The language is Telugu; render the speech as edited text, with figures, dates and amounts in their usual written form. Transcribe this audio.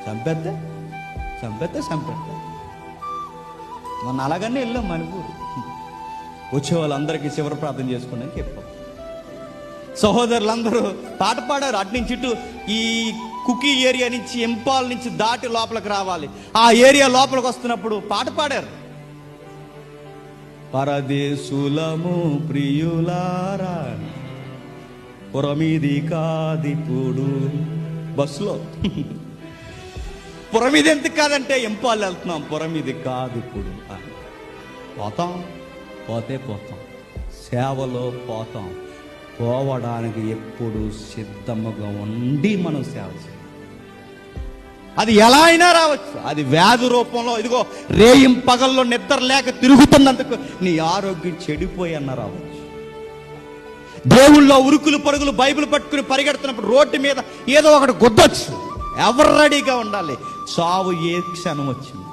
చంపేద్దే మొన్న అలాగనే వెళ్ళాం మణిపూర్. వచ్చే వాళ్ళందరికీ చివరి ప్రార్థన చేసుకోవడానికి చెప్పాం. సహోదరులందరూ పాట పాడారు. అటు నుంచి ఇటు ఈ కుకీ ఏరియా నుంచి ఇంపాల్ నుంచి దాటి లోపలికి రావాలి. ఆ ఏరియా లోపలికి వస్తున్నప్పుడు పాట పాడారు. పరదేశులము ప్రియులారా పురమిది కాదిప్పుడు. బస్సులో పురమిది ఎందుకు కాదంటే ఇంపాల్ వెళ్తున్నాం, పురమిది కాదు ఇప్పుడు. పోతాం సేవలో పోతాం. పోవడానికి ఎప్పుడు సిద్ధముగా ఉండి మనం సేవ చేయాలి. అది ఎలా అయినా రావచ్చు. అది వ్యాధి రూపంలో, ఇదిగో రేయిం పగల్లో నిద్ర లేక తిరుగుతున్నందుకు నీ ఆరోగ్యం చెడిపోయి అన్న రావచ్చు. దేవుళ్ళో ఉరుకులు పరుగులు బైబిల్ పట్టుకుని పరిగెడుతున్నప్పుడు రోడ్డు మీద ఏదో ఒకటి గుద్దొచ్చు. ఎవరు రెడీగా ఉండాలి. చావు ఏ క్షణం వచ్చింది.